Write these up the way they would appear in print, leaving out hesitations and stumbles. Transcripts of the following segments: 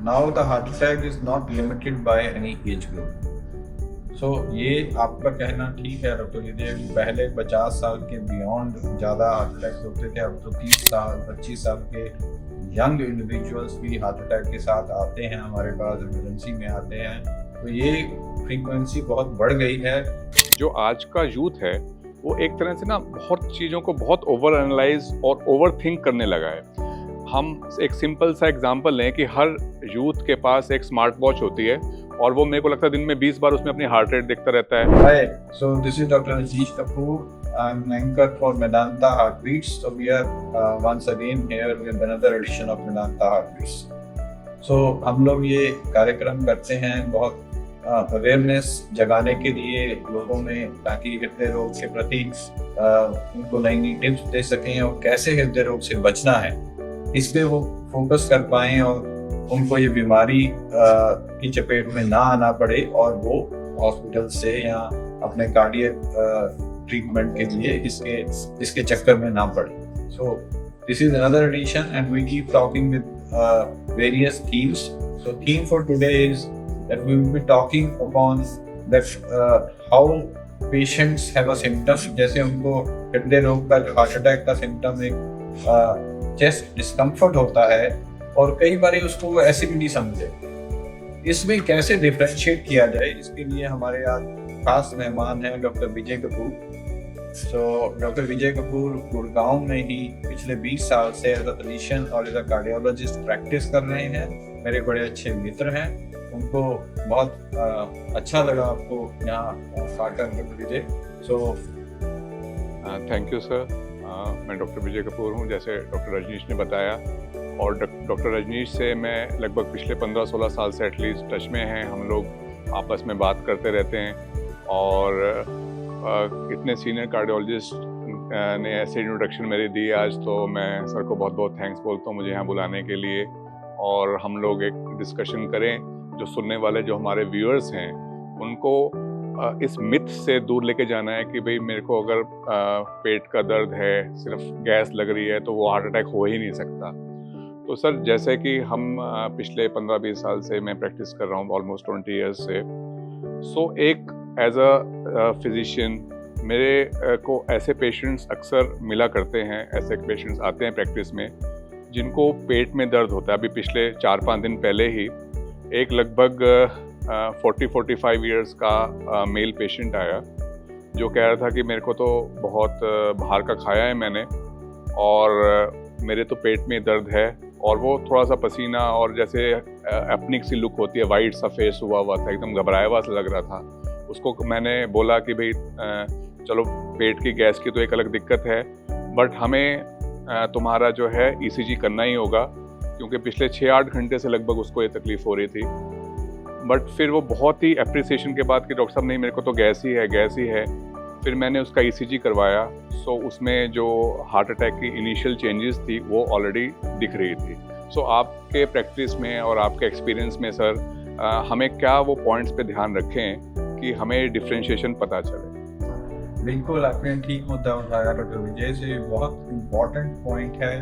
Now the heart attack is not limited by any age group. So ये आपका कहना ठीक है डॉक्टर विजय, पहले 50 साल के बियॉन्ड ज़्यादा हार्ट अटैक होते थे, अब तो 30 साल 25 साल के यंग इंडिविजुअल्स भी हार्ट अटैक के साथ आते हैं, हमारे पास इमरजेंसी में आते हैं। तो ये फ्रीक्वेंसी बहुत बढ़ गई है। जो आज का यूथ है वो एक तरह से ना बहुत चीज़ों को बहुत ओवर एनालाइज और ओवर थिंक करने लगा है। हम एक सिंपल सा एग्जांपल लें कि हर यूथ के पास एक स्मार्ट वॉच होती है और वो मेरे को लगता है दिन में 20 बार उसमें अपनी हार्ट रेट देखता रहता है। Hi, so this is Dr. Rajesh Kapoor. I'm an anchor for Medanta Heartbeats. So we are once again here with another edition of Medanta Heartbeats. So हम लोग ये कार्यक्रम करते हैं बहुत अवेयरनेस जगाने के लिए लोगों में, ताकि हृदय रोग के प्रति उनको नई नई टिप्स दे सकें और कैसे हृदय रोग से बचना है इस पे वो फोकस कर पाएं और उनको ये बीमारी की चपेट में ना आना पड़े और वो हॉस्पिटल से या अपने कार्डियक ट्रीटमेंट के लिए इसके चक्कर में ना पड़े। So this is another edition and we keep talking with various themes. So theme for today is that we will be talking upon that how patients have a symptom। जैसे उनको हृदय रोग का, हार्ट अटैक का symptom एक chest discomfort होता है और कई बार उसको वो एसिडिटी समझे, इसमें कैसे डिफरेंशिएट किया जाए, इसके लिए हमारे आज खास मेहमान हैं डॉक्टर विजय कपूर। सो डॉक्टर विजय कपूर गुड़गांव में ही पिछले 20 साल से एज अ फिजिशियन और एज अ कार्डियोलॉजिस्ट प्रैक्टिस कर रहे हैं। मेरे बड़े अच्छे मित्र हैं, उनको बहुत अच्छा लगा आपको यहाँ आकर doctor Vijay. So thank you sir. मैं डॉक्टर विजय कपूर हूँ, जैसे डॉक्टर रजनीश ने बताया, और डॉक्टर रजनीश से मैं लगभग पिछले 15-16 साल से एटलीस्ट टच में हैं। हम लोग आपस में बात करते रहते हैं और इतने सीनियर कार्डियोलॉजिस्ट ने ऐसे इंट्रोडक्शन मेरी दी आज, तो मैं सर को बहुत बहुत थैंक्स बोलता हूँ मुझे यहाँ बुलाने के लिए, और हम लोग एक डिस्कशन करें जो सुनने वाले जो हमारे व्यूअर्स हैं उनको इस मिथ से दूर लेके जाना है कि भाई मेरे को अगर पेट का दर्द है, सिर्फ गैस लग रही है, तो वो हार्ट अटैक हो ही नहीं सकता। तो सर जैसे कि हम पिछले 15-20 साल से मैं प्रैक्टिस कर रहा हूँ, ऑलमोस्ट 20 ईयर्स से। सो एक एज अ फिजिशियन मेरे को ऐसे पेशेंट्स अक्सर मिला करते हैं, ऐसे पेशेंट्स आते हैं प्रैक्टिस में जिनको पेट में दर्द होता है। अभी पिछले 4-5 दिन पहले ही एक लगभग 40-45 ईयर्स का मेल पेशेंट आया जो कह रहा था कि मेरे को तो बहुत बाहर का खाया है मैंने और मेरे तो पेट में दर्द है, और वो थोड़ा सा पसीना और जैसे एपनिक सी लुक होती है, वाइट सा फेस हुआ था, एकदम घबराया हुआ सा लग रहा था। उसको मैंने बोला कि भाई चलो पेट की गैस की तो एक अलग दिक्कत है, बट हमें तुम्हारा जो है ECG करना ही होगा, क्योंकि पिछले 6-8 घंटे से लगभग उसको ये तकलीफ़ हो रही थी। बट फिर वो बहुत ही अप्रिसिएशन के बाद कि डॉक्टर साहब नहीं, मेरे को तो गैस ही है। फिर मैंने उसका ECG करवाया। सो उसमें जो हार्ट अटैक की इनिशियल चेंजेस थी वो ऑलरेडी दिख रही थी। सो आपके प्रैक्टिस में और आपके एक्सपीरियंस में सर हमें क्या वो पॉइंट्स पे ध्यान रखें कि हमें डिफ्रेंशिएशन पता चले? बिल्कुल, आपने ठीक मुद्दा उठाया डॉक्टर विजय से, बहुत इम्पोर्टेंट पॉइंट है।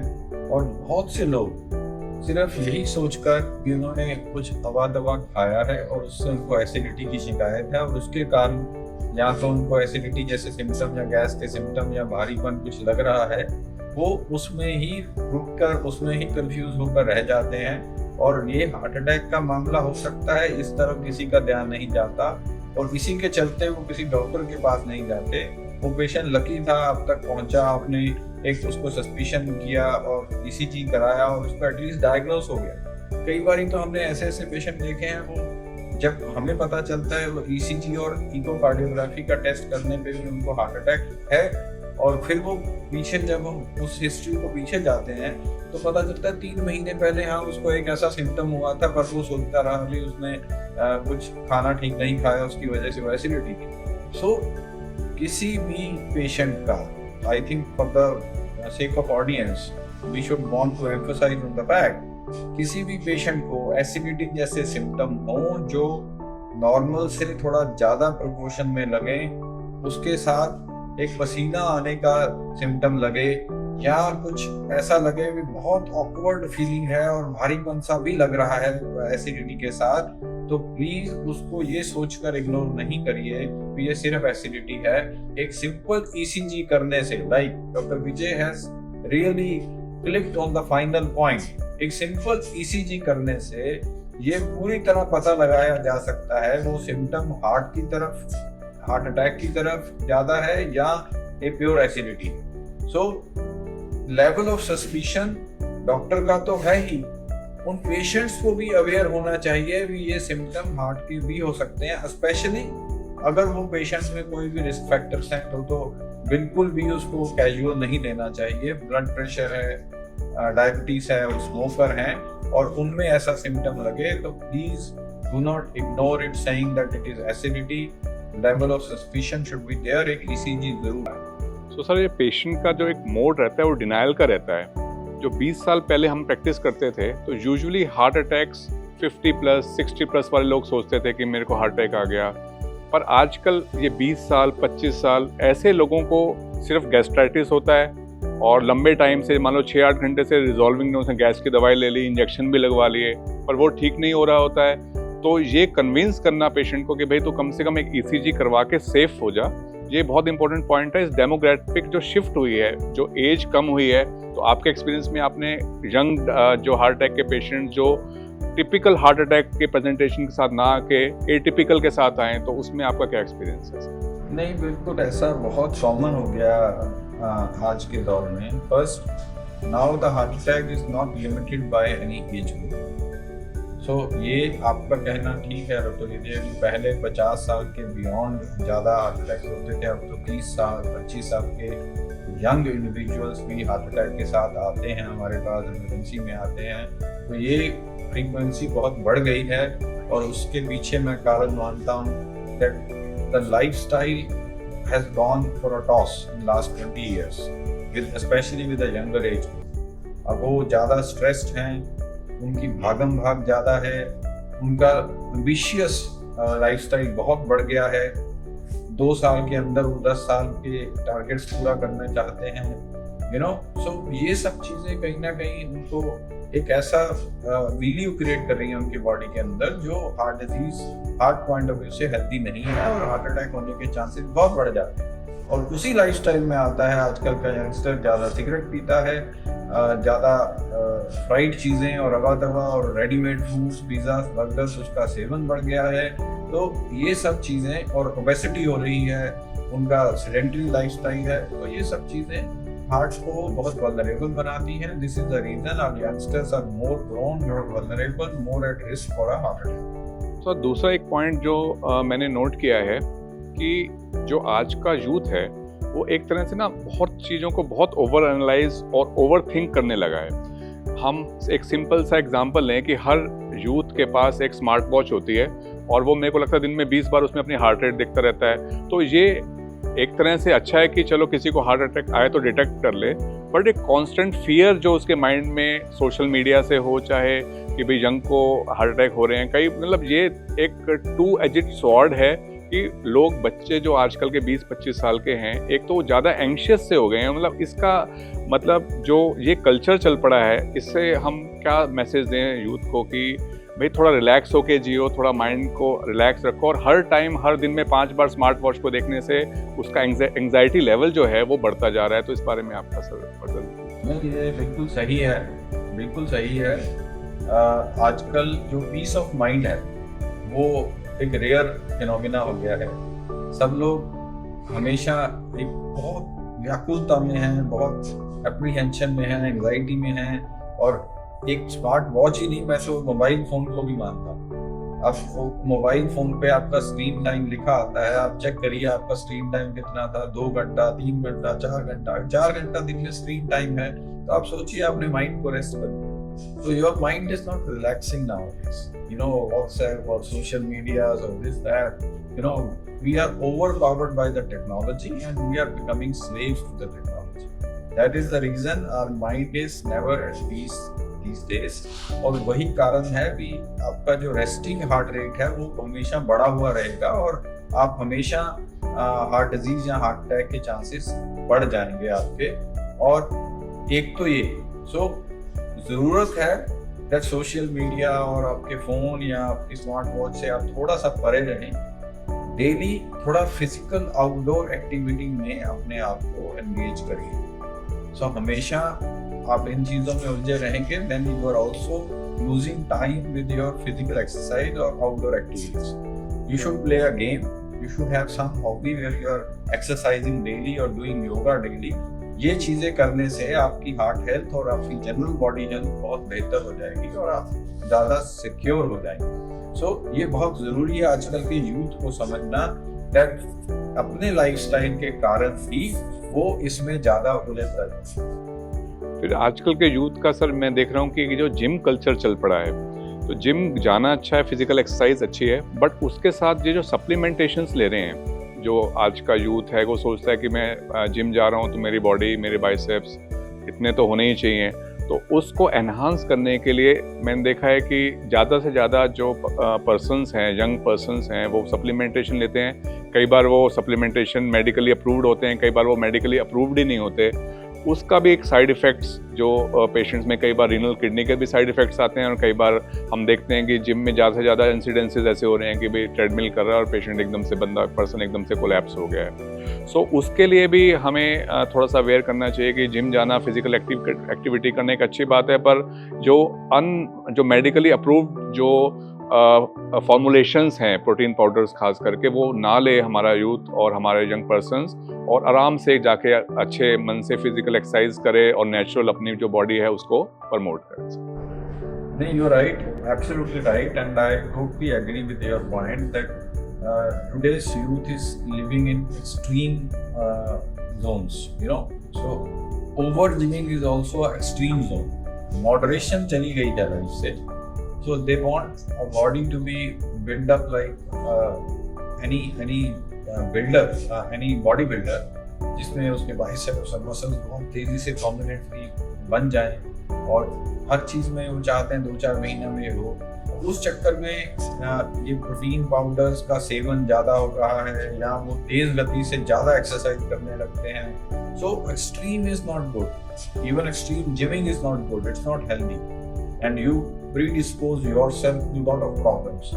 और बहुत से लोग सिर्फ यही सोचकर कि उन्होंने कुछ दवा खाया है और उससे उनको एसिडिटी की शिकायत है और उसके कारण या तो उनको एसिडिटी जैसे सिम्टम या गैस के सिम्टम या भारीपन कुछ लग रहा है, वो उसमें ही रुककर उसमें ही कंफ्यूज होकर रह जाते हैं और ये हार्ट अटैक का मामला हो सकता है, इस तरफ किसी का ध्यान नहीं जाता और इसी के चलते वो किसी डॉक्टर के पास नहीं जाते। वो पेशेंट लकी था, अब तक पहुंचा, आपने एक उसको सस्पिशन किया और ECG कराया और उसका एटलीस्ट डायग्नोस हो गया। कई बार तो हमने ऐसे पेशेंट देखे हैं, वो जब हमें पता चलता है वो ECG और इकोकार्डियोग्राफी का टेस्ट करने पे भी उनको हार्ट अटैक है, और फिर वो पीछे जब हम उस हिस्ट्री को पीछे जाते हैं तो पता चलता है 3 महीने पहले हाँ उसको एक ऐसा सिम्टम हुआ था, पर वो सोचता रहा कि उसने कुछ खाना ठीक नहीं खाया, उसकी वजह से वो एसिडिटी थी। सो किसी भी पेशेंट का, I think for the sake of audience we should want to emphasise on the fact, किसी भी पेशेंट को एसिडिटी जैसे सिम्टम हो जो नॉर्मल से थोड़ा ज़्यादा प्रोपोर्शन में लगे, उसके साथ एक पसीना आने का सिम्टम लगे या कुछ ऐसा लगे कि बहुत ऑकवर्ड फीलिंग है और भारीपन सा भी लग रहा है एसिडिटी के साथ, तो प्लीज उसको ये सोचकर इग्नोर नहीं करिए कि ये सिर्फ एसिडिटी है। एक सिंपल ईसीजी करने से, like doctor Vijay has really clicked on the final point, एक सिंपल ईसीजी करने से ये पूरी तरह पता लगाया जा सकता है वो सिम्टम हार्ट की तरफ, हार्ट अटैक की तरफ ज्यादा है या a pure acidity. So level of suspicion doctor का तो है ही, उन पेशेंट्स को भी अवेयर होना चाहिए कि ये सिम्टम हार्ट के भी हो सकते हैं, स्पेशली अगर वो पेशेंट्स में कोई भी रिस्क फैक्टर्स हैं तो बिल्कुल भी उसको कैजुअल नहीं लेना चाहिए। ब्लड प्रेशर है, डायबिटीज है और स्मोकर हैं और उनमें ऐसा सिम्टम लगे तो please do not ignore it saying that it is acidity. Level of suspicion should be there, एक ईसीजी जरूर है। सो सर, ये पेशेंट का जो एक मोड रहता है वो डिनायल का रहता है। जो 20 साल पहले हम प्रैक्टिस करते थे तो यूजुअली हार्ट अटैक्स 50+, 60+ वाले लोग सोचते थे कि मेरे को हार्ट अटैक आ गया, पर आजकल ये 20 साल, 25 साल ऐसे लोगों को सिर्फ गैस्ट्राइटिस होता है और लंबे टाइम से, मान लो 6-8 घंटे से रिजॉल्विंग नहीं, उसने गैस की दवाई ले ली, इंजेक्शन भी लगवा लिए, पर वो ठीक नहीं हो रहा होता है। तो ये कन्विंस करना पेशेंट को कि भाई तो कम से कम एक ईसीजी करवा के सेफ हो जा, ये बहुत इंपॉर्टेंट पॉइंट है। इस डेमोग्राफिक जो शिफ्ट हुई है, जो एज कम हुई है, तो आपके एक्सपीरियंस में आपने यंग जो हार्ट अटैक के पेशेंट जो टिपिकल हार्ट अटैक के प्रेजेंटेशन के साथ ना आके एटिपिकल के साथ आए, तो उसमें आपका क्या एक्सपीरियंस है? नहीं, बिल्कुल ऐसा बहुत कॉमन हो गया आज के दौर में। First, now the heart attack is not limited by any age group. So ये आपका कहना ठीक है डॉक्टर विजय, पहले 50 साल के बियॉन्ड ज़्यादा हार्ट अटैक होते थे, अब तो 30 साल 25 साल के यंग इंडिविजुअल्स भी हार्ट अटैक के साथ आते हैं हमारे पास, इमरजेंसी में आते हैं। तो ये फ्रीक्वेंसी बहुत बढ़ गई है और उसके पीछे मैं कारण मानता हूँ that the lifestyle has gone for a toss in last 20 years, specially with the younger age. अब वो ज़्यादा स्ट्रेस्ड हैं, उनकी भागम भाग ज़्यादा है, उनका एम्बिशियस लाइफस्टाइल बहुत बढ़ गया है। 2 साल के अंदर वो 10 साल के टारगेट्स पूरा करना चाहते हैं, यू नो। सो ये सब चीज़ें कहीं ना कहीं उनको एक ऐसा वैल्यू क्रिएट कर रही है उनकी बॉडी के अंदर जो heart disease, heart point of view से हेल्दी नहीं है और हार्ट अटैक होने के चांसेस बहुत बढ़ जाते हैं। और उसी लाइफस्टाइल में आता है आजकल का यंगस्टर, ज़्यादा सिगरेट पीता है, ज़्यादा फ्राइड चीज़ें और रवा दवा और रेडीमेड फूड्स, पिज़्ज़ा, बर्गर्स, उसका सेवन बढ़ गया है। तो ये सब चीज़ें, और ओबेसिटी हो रही है, उनका सेडेंटरी लाइफस्टाइल है, तो ये सब चीज़ें हार्ट को बहुत वल्नरेबल बनाती हैं। This is the reason our youngsters are more prone, more vulnerable, more at risk for a heart attack. तो दूसरा एक पॉइंट जो मैंने नोट किया है कि जो आज का यूथ है वो एक तरह से ना बहुत चीज़ों को बहुत ओवर एनालाइज और ओवर थिंक करने लगा है। हम एक सिंपल सा एग्जांपल लें कि हर यूथ के पास एक स्मार्ट वॉच होती है और वो मेरे को लगता है दिन में 20 बार उसमें अपनी हार्ट रेट देखता रहता है। तो ये एक तरह से अच्छा है कि चलो किसी को हार्ट अटैक आए तो डिटेक्ट कर ले, बट एक कांस्टेंट फियर जो उसके माइंड में सोशल मीडिया से हो, चाहे कि भाई यंग को हार्ट अटैक हो रहे हैं, कई मतलब ये एक 2-edged स्वॉर्ड है कि लोग, बच्चे जो आजकल के 20-25 साल के हैं, एक तो ज़्यादा एंग्शियस से हो गए हैं। मतलब इसका मतलब जो ये कल्चर चल पड़ा है, इससे हम क्या मैसेज दें यूथ को कि भाई थोड़ा रिलैक्स होके जियो, थोड़ा माइंड को रिलैक्स रखो, और हर टाइम हर दिन में 5 बार स्मार्ट वॉच को देखने से उसका एंग्जाइटी लेवल जो है वो बढ़ता जा रहा है। तो इस बारे में आपका सर? ये बिल्कुल सही है, बिल्कुल सही है। आजकल जो पीस ऑफ माइंड है वो एक रेयर फिनोमिना हो गया है। सब लोग हमेशा एक बहुत व्याकुलता में हैं, बहुत एप्रीहेंशन में हैं, एंग्जाइटी में हैं, और एक स्मार्ट वॉच ही नहीं, मैं तो मोबाइल फ़ोन को भी मानता हूँ। अब मोबाइल फ़ोन पे आपका स्क्रीन टाइम लिखा आता है, आप चेक करिए आपका स्क्रीन टाइम कितना था, 2 घंटा, 3 घंटा, 4 घंटा। 4 घंटा दिन में स्क्रीन टाइम है, तो आप सोचिए आपने माइंड को रेस्ट कर दिया। So your mind is not relaxing nowadays. You know, WhatsApp or social media or this, that. You know, we are overpowered by the technology and we are becoming slaves to the technology. That is the reason our mind is never at peace these days. और वही कारण है कि आपका जो resting heart rate है वो हमेशा बढ़ा हुआ रहेगा और आप हमेशा हार्ट डिजीज या हार्ट अटैक के चांसेस बढ़ जाएंगे आपके। और एक तो ये सो ज़रूरत है दैट सोशल मीडिया और आपके फ़ोन या आपकी स्मार्ट वॉच से आप थोड़ा सा परे रहें। डेली थोड़ा फिजिकल आउटडोर एक्टिविटी में अपने आप को एंगेज करिए। सो हमेशा आप इन चीज़ों में उलझे रहेंगे, then you are also losing time with your physical exercise और outdoor activities. You should play a game, you should have some hobby where you are exercising daily or doing yoga daily। ये चीजें करने से आपकी heart health और आपकी general body health बहुत बेहतर हो जाएगी और आप ज़्यादा सिक्योर हो जाएंगे। सो ये बहुत ज़रूरी है आजकल के यूथ को समझना दैट अपने लाइफस्टाइल के कारण ही वो इसमें ज़्यादा उलझ रहे हैं। फिर आजकल के यूथ का सर मैं देख रहा हूँ कि जो जिम कल्चर चल पड़ा है, तो जिम जाना अच्छा है, फिजिकल एक्सरसाइज अच्छी है, बट उसके साथ ये जो सप्लीमेंटेशंस ले रहे हैं, जो आज का यूथ है वो सोचता है कि मैं जिम जा रहा हूँ तो मेरी बॉडी, मेरे बाइसेप्स इतने तो होने ही चाहिए। तो उसको एनहांस करने के लिए मैंने देखा है कि ज़्यादा से ज़्यादा जो पर्सन्स हैं, यंग पर्सन्स हैं, वो सप्लीमेंटेशन लेते हैं। कई बार वो सप्लीमेंटेशन मेडिकली अप्रूव्ड होते हैं, कई बार वो मेडिकली अप्रूव्ड ही नहीं होते। उसका भी एक साइड इफ़ेक्ट्स जो पेशेंट्स में कई बार रीनल किडनी के भी साइड इफ़ेक्ट्स आते हैं, और कई बार हम देखते हैं कि जिम में ज़्यादा से ज़्यादा इंसिडेंसेस ऐसे हो रहे हैं कि भाई ट्रेडमिल कर रहा है और पेशेंट एकदम से पर्सन एकदम से कोलैप्स हो गया है। सो उसके लिए भी हमें थोड़ा सा अवेयर करना चाहिए कि जिम जाना, फिजिकल एक्टिविटी करना एक अच्छी बात है, पर जो मेडिकली अप्रूव्ड जो फॉर्मुलेशंस हैं प्रोटीन पाउडर्स खास करके, वो ना ले हमारा यूथ और हमारे यंग पर्सन्स, और आराम से जाके अच्छे मन से फिजिकल एक्सरसाइज करे और नेचुरल अपनी जो बॉडी है उसको प्रमोट करे। नहीं, you are right, absolutely right, and I totally agree with your point that today's youth is living in extreme zones, you know, so over gymming is also an extreme zone। moderation चली गई ज़्यादा इससे, so they want a body to be built up like any builder, any body builder, जिसमें उसके biceps और muscles बहुत तेजी से प्रोमिनेंटली बन जाएं, और हर चीज़ में वो चाहते हैं 2-4 महीने में हो। उस चक्कर में ये प्रोटीन पाउडर्स का सेवन ज़्यादा हो रहा है, या वो तेज़ गति से ज़्यादा एक्सरसाइज करने लगते हैं। So extreme is not good, even extreme gymming is not good, it's not healthy, and you predispose yourself to lot of problems.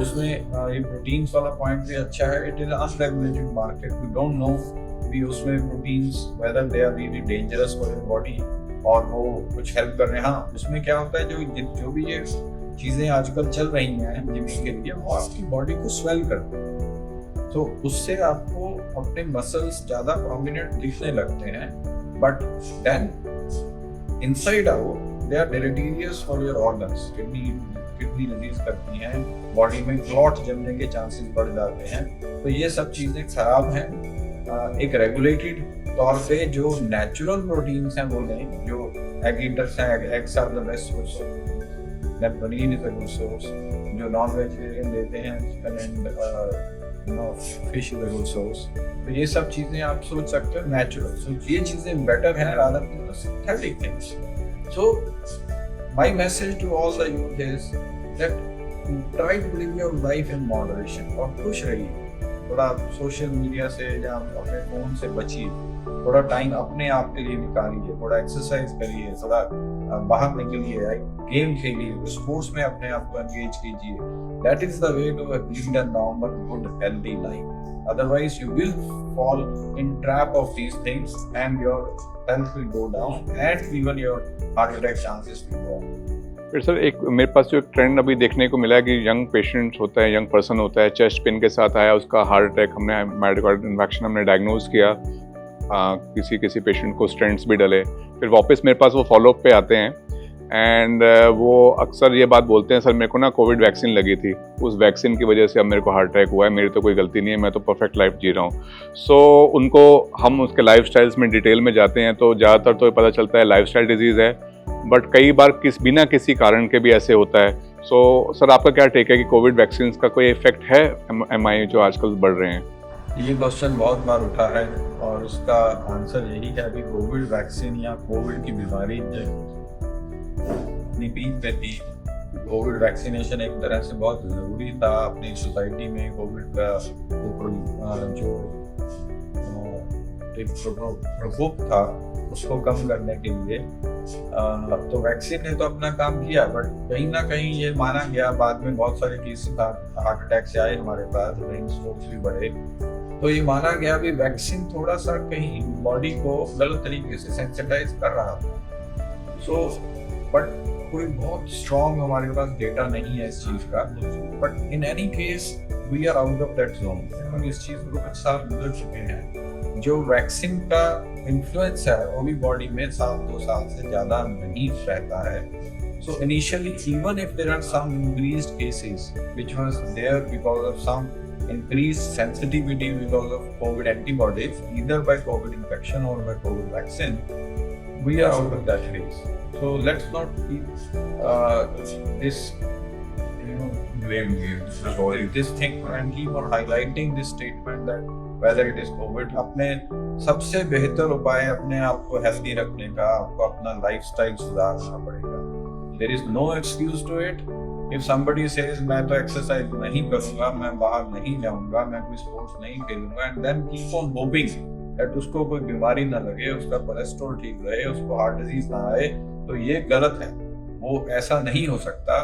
उसमें ये प्रोटीन्स वाला पॉइंट भी अच्छा है। It is unregulated market, we don't know भी उसमें proteins whether they are really dangerous for your body और वो कुछ हेल्प कर रहे हैं। हाँ, उसमें क्या होता है, जो भी ये चीज़ें आजकल चल रही हैं जिमिंग के लिए, वो आपकी बॉडी को स्वेल करते हैं, तो उससे आपको अपने मसल्स ज़्यादा प्रोमिनेंट दिखने लगते हैं, but then inside out they are deleterious for your organs. Kidney disease करती हैं, बॉडी में क्लॉट जमने के चांसेस बढ़ जाते हैं। तो ये सब चीज़ें खराब हैं। एक रेगुलेटेड तौर पे जो नेचुरल प्रोटीन्स हैं वो लें, जो एग ईटर्स हैं, eggs are the best source, then paneer is a good source. जो नॉन वेजिटेरियन लेते हैं, chicken and fish is a good source. तो ये सब चीज़ें आप सोच सकते हो नेचुरल, सो ये चीज़ें बेटर हैं rather than synthetic things. So my message to all the youth is that try to live your life in moderation, और खुश रहिए। थोड़ा सोशल मीडिया से या अपने फ़ोन से बचिए, थोड़ा टाइम अपने आप के लिए निकालिए, थोड़ा एक्सरसाइज करिए, थोड़ा बाहर निकलिए, गेम खेलिए, स्पोर्ट्स में अपने आप को एंगेज कीजिए। That is the way to lead a normal good healthy life. Otherwise you will fall in trap of these things and your health will go down and even your heart attack chances will go. फिर sir एक मेरे पास जो एक trend अभी देखने को मिला है कि यंग पेशेंट होता है, यंग पर्सन होता है, चेस्ट पेन के साथ आया, उसका हार्ट अटैक, हमने मायोकार्डियल इन्फेक्शन हमने डायग्नोज किया, किसी पेशेंट को स्टेंट्स भी डले, फिर वापस मेरे पास वो फॉलोअप पे आते हैं, एंड वो अक्सर ये बात बोलते हैं, सर मेरे को ना कोविड वैक्सीन लगी थी, उस वैक्सीन की वजह से अब मेरे को हार्ट अटैक हुआ है, मेरी तो कोई गलती नहीं है, मैं तो परफेक्ट लाइफ जी रहा हूँ। सो उनको हम उसके लाइफ स्टाइल्स में डिटेल में जाते हैं तो ज़्यादातर तो पता चलता है लाइफ स्टाइल डिजीज़ है, बट कई बार बिना किसी कारण के भी ऐसे होता है। सो सर आपका क्या टेक है कि कोविड वैक्सीन का कोई इफेक्ट है एमआई जो आजकल बढ़ रहे हैं? ये क्वेश्चन बहुत बार उठा है और उसका आंसर यही है कि कोविड वैक्सीन या कोविड की बीमारी अपनी पीक पे थी। कोविड वैक्सीनेशन एक तरह से बहुत ज़रूरी था अपनी सोसाइटी में। कोविड का जो प्रकोप था उसको कम करने के लिए। तो वैक्सीन ने तो अपना काम किया, बट कहीं ना कहीं ये माना गया, बाद में बहुत सारे केसेस हार्ट अटैक से आए हमारे पास, ब्रेन स्ट्रोक्स भी बढ़े, तो ये माना गया भी वैक्सीन थोड़ा सा कहीं बॉडी को गलत तरीके से सेंसिटाइज कर रहा था। सो बट कोई बहुत स्ट्रॉन्ग हमारे पास डेटा नहीं है इस चीज का, but in any case we are out of that zone. हम इस चीज को कुछ साल गुजर चुके हैं। जो वैक्सीन का इन्फ्लुएंस है वो भी बॉडी में 2 साल से ज्यादा नहीं रहता है। So initially, even if there are some increased cases which was there because of some increased sensitivity because of COVID antibodies, either by COVID infection or by COVID vaccine, we are out of that phase. So let's not keep this, blame game, this thing, and keep on highlighting this statement that whether it is COVID. अपने सबसे बेहतर उपाय अपने आप को healthy रखने का, आपको अपना लाइफस्टाइल सुधारना पड़ेगा। There is no excuse to it. If somebody says मैं तो एक्सरसाइज नहीं करूंगा, मैं बाहर नहीं जाऊंगा, मैं कोई स्पोर्ट्स नहीं खेलूंगा, and then keep on hoping that उसको कोई बीमारी ना लगे, उसका कोलेस्ट्रॉल ठीक रहे, उसको हार्ट डिजीज ना आए, तो ये गलत है। वो ऐसा नहीं हो सकता।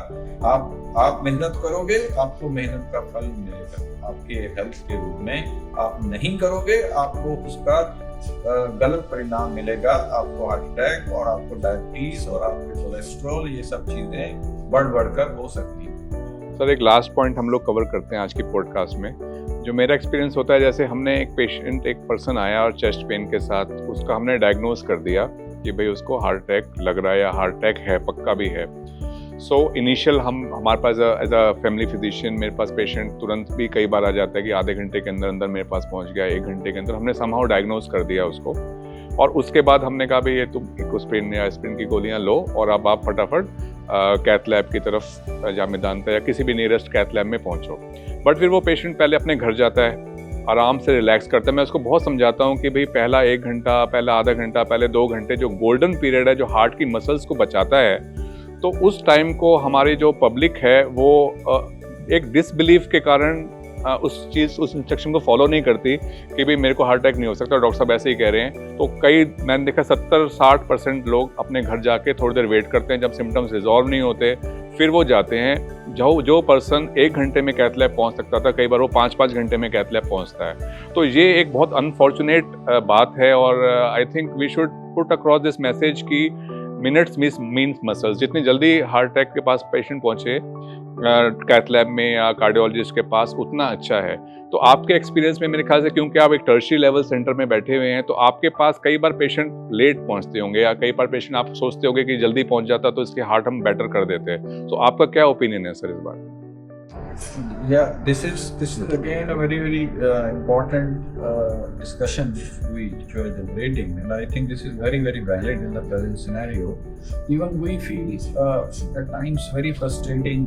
आप मेहनत करोगे, आपको मेहनत का फल मिलेगा आपके हेल्थ के रूप में। आप नहीं करोगे, आपको उसका गलत परिणाम मिलेगा। आपको हार्ट अटैक और आपको डायबिटीज और आपके कोलेस्ट्रॉल, ये सब चीजें बढ़कर हो सकती हैं। सर, एक लास्ट पॉइंट हम लोग कवर करते हैं आज की पॉडकास्ट में। जो मेरा एक्सपीरियंस होता है, जैसे हमने एक पर्सन आया और चेस्ट पेन के साथ, उसका हमने डायग्नोज कर दिया कि भाई उसको हार्ट अटैक लग रहा है या हार्ट अटैक है, पक्का भी है। सो इनिशियल हमारे पास एज अ फैमिली फिजिशियन, मेरे पास पेशेंट तुरंत भी कई बार आ जाता है कि आधे घंटे के अंदर मेरे पास पहुंच गया, 1 घंटे के अंदर हमने समहाउ डायग्नोज कर दिया उसको। और उसके बाद हमने कहा भाई ये तुम इकोस्प्रिन या एस्प्रिन की गोलियां लो और अब आप फटाफट कैथ लैब की तरफ या मेदांता या किसी भी नियरेस्ट कैथ लैब में पहुंचो। बट फिर वो पेशेंट पहले अपने घर जाता है, आराम से रिलैक्स करता है। मैं उसको बहुत समझाता हूँ कि भाई पहला 1 घंटा, पहला आधा घंटा, पहले 2 घंटे जो गोल्डन पीरियड है, जो हार्ट की मसल्स को बचाता है, तो उस टाइम को हमारी जो पब्लिक है वो एक डिसबिलीफ के कारण उस इंस्ट्रक्शन को फॉलो नहीं करती कि भाई मेरे को हार्ट अटैक नहीं हो सकता, डॉक्टर साहब ऐसे ही कह रहे हैं। तो मैंने देखा 70-60% लोग अपने घर जाके थोड़ी देर वेट करते हैं, जब सिम्टम्स रिजॉल्व नहीं होते फिर वो जाते हैं। जो पर्सन 1 घंटे में कैथ लैब पहुंच सकता था, कई बार वो 5-5 घंटे में कैथ लैब पहुंचता है। तो ये एक बहुत अनफॉर्चुनेट बात है और I think we should put across this message कि मिनट्स मीन्स मसल्स। जितनी जल्दी हार्ट अटैक के पास पेशेंट पहुंचे कैथ लैब में या कार्डियोलॉजिस्ट के पास, उतना अच्छा है। तो आपके एक्सपीरियंस में मेरे ख्याल से, क्योंकि आप एक टर्शियरी लेवल सेंटर में बैठे हुए हैं, तो आपके पास कई बार पेशेंट लेट पहुंचते होंगे या कई बार पेशेंट आप सोचते होंगे कि जल्दी पहुंच जाता तो इसके हार्ट हम बेटर कर देते। तो आपका क्या ओपिनियन है सर इस बार? Yeah, this is again a very important discussion which we are generating, and I think this is very valid in the present scenario. Even we feel at times very frustrating,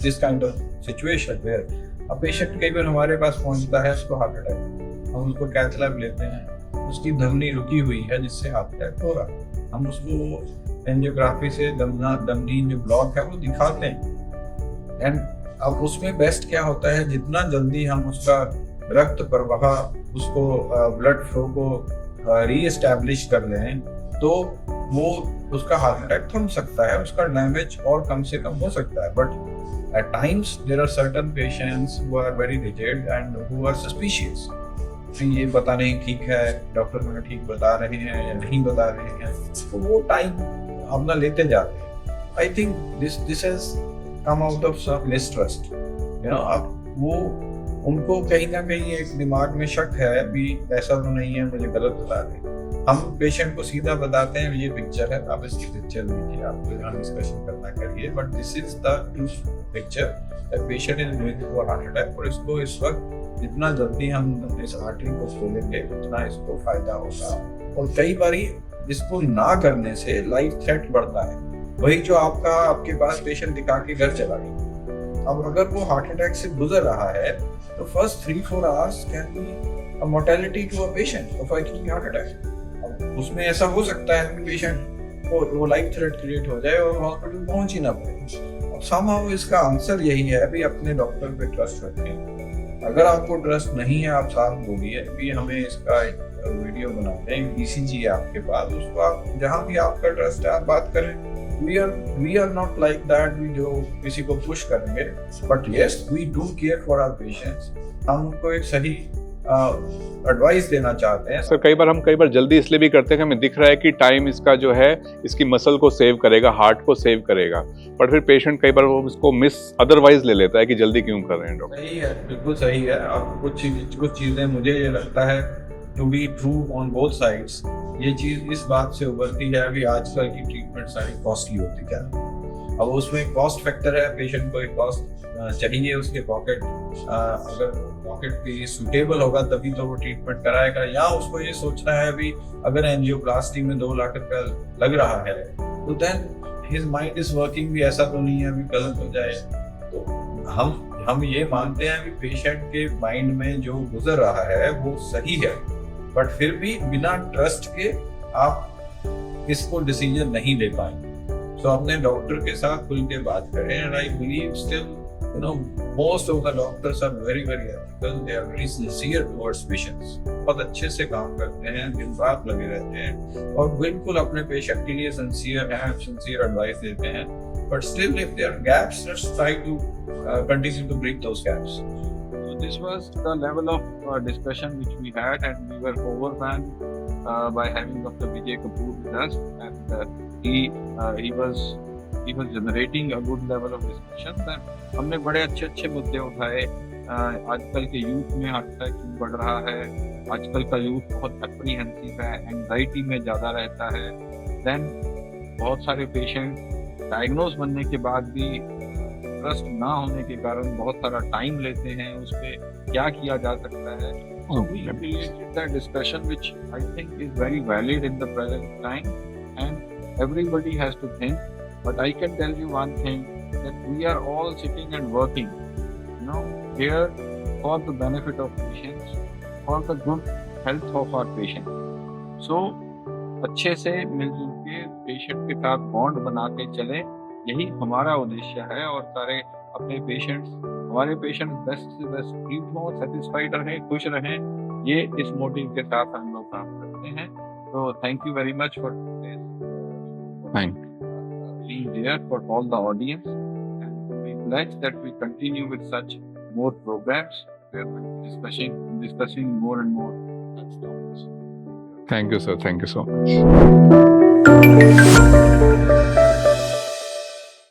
this kind of situation where a patient कई बार हमारे पास पहुंचता है, उसको heart attack, हम उसको cath lab लेते हैं, उसकी धमनी रुकी हुई है जिससे हार्ट अटैक हो रहा है, हम उसको एंजियोग्राफी से धमनी जो ब्लॉक है वो दिखाते हैं। एंड अब उसमें बेस्ट क्या होता है, जितना जल्दी हम उसका रक्त प्रवाह, उसको ब्लड फ्लो को रीएस्टैब्लिश कर लें, तो वो उसका हार्ट अटैक थम सकता है, उसका डैमेज और कम से कम हो सकता है। But at times there are certain patients who are very rigid and who are suspicious. ये पता नहीं ठीक है, डॉक्टर मुझे ठीक बता रहे हैं या नहीं बता रहे हैं, तो वो टाइम अपना लेते जाते हैं। I think this has come out of some mistrust, अब वो उनको कहीं ना कहीं एक दिमाग में शक है भी ऐसा तो नहीं है, मुझे गलत बता रहे। हम पेशेंट को सीधा बताते हैं ये पिक्चर है, आप इसकी पिक्चर लीजिए, आप यहाँ डिस्कशन करना करिए, but this is the true picture that patient is going for heart attack. और इसको इस वक्त जितना जल्दी हम इस आर्टरी को खोलेंगे उतना इसको फायदा होगा। और कई बार इसको ना करने से लाइफ थ्रेट बढ़ता है। वही जो आपके पास पेशेंट दिखा के घर चला गया, अब अगर वो हार्ट अटैक से गुजर रहा है तो first 3-4 hours can be a mortality to a patient of acute heart attack. अब उसमें ऐसा हो सकता है कि पेशेंट को वो लाइफ थ्रेट क्रिएट हो जाए और हॉस्पिटल पहुंच ही ना पाए। अब समहाउ इसका आंसर यही है भी अपने डॉक्टर पे ट्रस्ट रखें। अगर आपको ट्रस्ट नहीं है, आप साथ बोलिए भी हमें इसका वीडियो बनाते हैं, ECG है आपके पास, उसको आप जहाँ भी आपका ट्रस्ट है आप बात करें। We are not like that, we जो किसी को पुश करेंगे, but yes we do care for our patients. हम उनको एक सही एडवाइस देना चाहते हैं। सर कई बार जल्दी इसलिए भी करते हैं कि हमें दिख रहा है कि टाइम इसका जो है इसकी मसल को सेव करेगा, हार्ट को सेव करेगा, बट फिर पेशेंट कई बार वो इसको मिस अदरवाइज ले लेता है कि जल्दी क्यों कर रहे हैं डॉक्टर। सही है, बिल्कुल सही है। अब कुछ चीज़ें मुझे ये लगता है to be true on both sides. ये चीज़ इस बात से उभरती है अभी आजकल की ट्रीटमेंट सारी कॉस्टली होती जा रही है। अब उसमें कॉस्ट फैक्टर है, पेशेंट को एक कॉस्ट चाहिए उसके पॉकेट, अगर पॉकेट पे सूटेबल होगा तभी तो वो ट्रीटमेंट कराएगा, या उसको ये सोचना है अभी अगर एंजियोप्लास्टी में 2 लाख रुपया लग रहा है तो then his mind is working भी ऐसा तो नहीं है अभी गलत हो जाए। तो हम ये मानते हैं अभी पेशेंट के माइंड में जो गुजर रहा है वो सही है, बट फिर भी बिना ट्रस्ट के आप इसको डिसीजन नहीं ले पाएंगे। तो अपने डॉक्टर के साथ खुल के बात करें, and I believe still most of the doctors are very ethical, they are very sincere towards patients, बहुत अच्छे से काम करते हैं, दिन रात लगे रहते हैं और बिल्कुल अपने पेशेंट के लिए sincere advice देते हैं। But still if there are gaps, let's try to continue to bridge those gaps. So this was the level of discussion which we had, and we were overwhelmed by having Dr. Vijay Kapoor with us, and he was generating a good level of discussion. And हमने बड़े अच्छे मुद्दे उठाए। आजकल के youth में heart attack क्यों बढ़ रहा है, आजकल का यूथ बहुत एप्रीहेंसिव है, एंजाइटी में ज़्यादा रहता है। देन बहुत सारे पेशेंट डायग्नोज बनने के बाद भी ट्रस्ट ना होने के कारण बहुत सारा टाइम लेते हैं, उस पर क्या किया जा सकता है। So we affiliated that discussion, which I think is very valid in the present time, and everybody has to think. But I can tell you one thing, that we are all sitting and working, here for the benefit of patients, for the good health of our patients. So अच्छे से मिलजुल के patient के साथ bond बना के चले, यही हमारा उद्देश्य है। और सारे अपने हमारे पेशेंट्स बेस्ट से बेस्ट ट्रीट हों, सेटिस्फाइड रहें, खुश रहें, ये इस मोटिव के साथ हम लोग काम करते हैं। तो thank you very much for being there for all the audience, and we pledge that we continue with such more programs where we're discussing more and more such topics. Thank you sir, thank you so much.